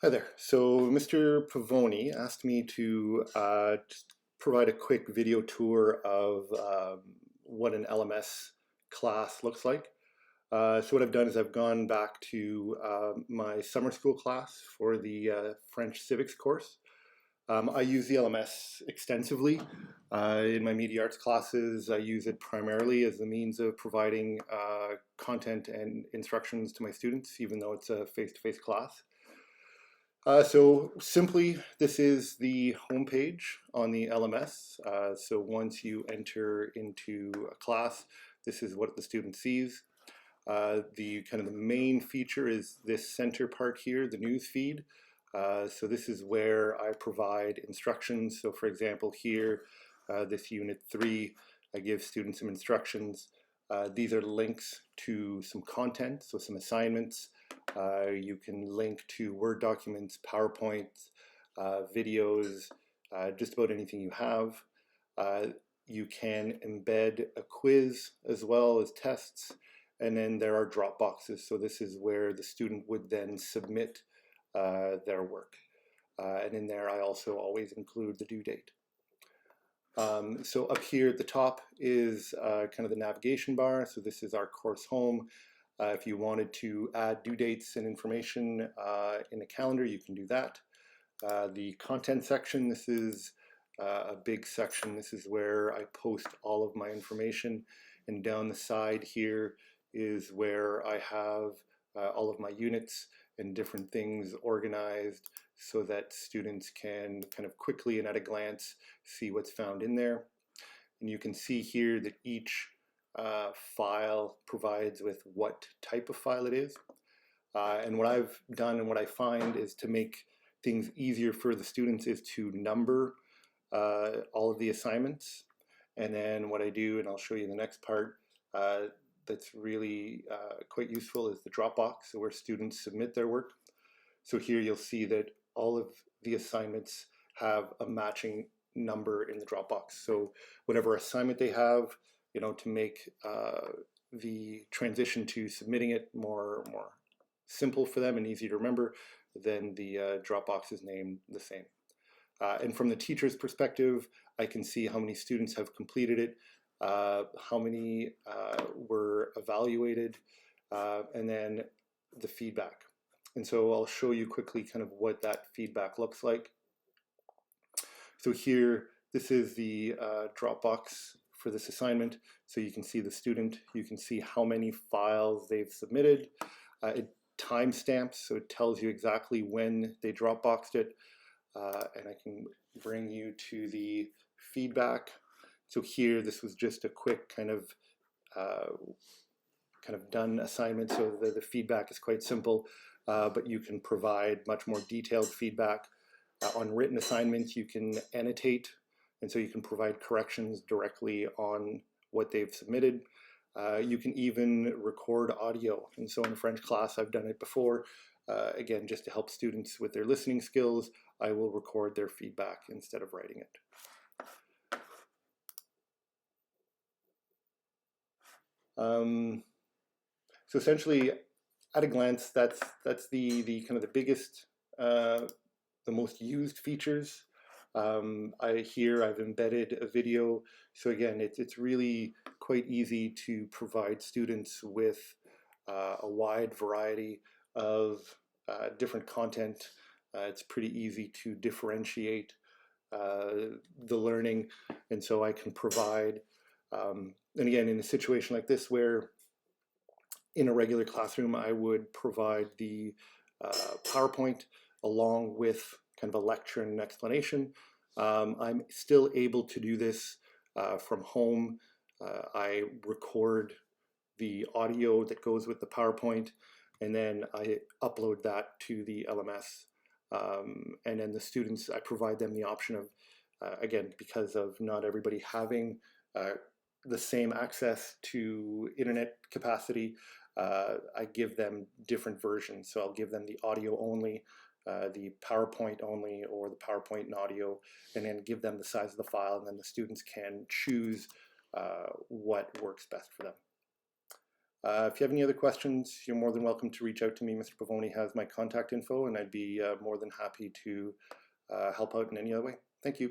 Hi there. So Mr. Pavoni asked me to just provide a quick video tour of what an LMS class looks like. So what I've done is I've gone back to my summer school class for the French civics course. I use the LMS extensively. In my media arts classes, I use it primarily as a means of providing content and instructions to my students, even though it's a face-to-face class. So simply, this is the homepage on the LMS. So once you enter into a class, this is what the student sees. The kind of the main feature is this center part here, the news feed. So this is where I provide instructions. So for example, here, this unit 3, I give students some instructions. These are links to some content, so some assignments. You can link to Word documents, PowerPoints, videos, just about anything you have. You can embed a quiz as well as tests, and then there are drop boxes. So this is where the student would then submit their work. And in there, I also always include the due date. So up here at the top is kind of the navigation bar. So this is our course home. If you wanted to add due dates and information in a calendar, you can do that. The content section, this is a big section. This is where I post all of my information. And down the side here is where I have all of my units and different things organized so that students can kind of quickly and at a glance see what's found in there. And you can see here that each file provides with what type of file it is. And what I've done and what I find is to make things easier for the students is to number all of the assignments. And then what I do, and I'll show you in the next part, that's really quite useful is the Dropbox, so where students submit their work. So here you'll see that all of the assignments have a matching number in the Dropbox. So whatever assignment they have, you know, to make the transition to submitting it more simple for them and easy to remember, then the Dropbox is named the same. And from the teacher's perspective, I can see how many students have completed it, how many were evaluated, and then the feedback. And so I'll show you quickly kind of what that feedback looks like. So here, this is the Dropbox for this assignment. So you can see the student, you can see how many files they've submitted. It timestamps, so it tells you exactly when they Dropboxed it. And I can bring you to the feedback. So here, this was just a quick kind of done assignment, so the feedback is quite simple, but you can provide much more detailed feedback. On written assignments, you can annotate, and so you can provide corrections directly on what they've submitted. You can even record audio, and so in a French class, I've done it before. Again, just to help students with their listening skills, I will record their feedback instead of writing it. So essentially, at a glance, that's the kind of the biggest, the most used features. I've embedded a video. So again, it's really quite easy to provide students with a wide variety of different content. It's pretty easy to differentiate the learning, and so I can provide, and again, in a situation like this where in a regular classroom, I would provide the PowerPoint along with kind of a lecture and an explanation. I'm still able to do this from home. I record the audio that goes with the PowerPoint, and then I upload that to the LMS. And then the students, I provide them the option of, again, because of not everybody having the same access to internet capacity, I give them different versions. So I'll give them the audio only, the PowerPoint only, or the PowerPoint and audio, and then give them the size of the file, and then the students can choose what works best for them. If you have any other questions, you're more than welcome to reach out to me. Mr. Pavoni has my contact info, and I'd be more than happy to help out in any other way. Thank you.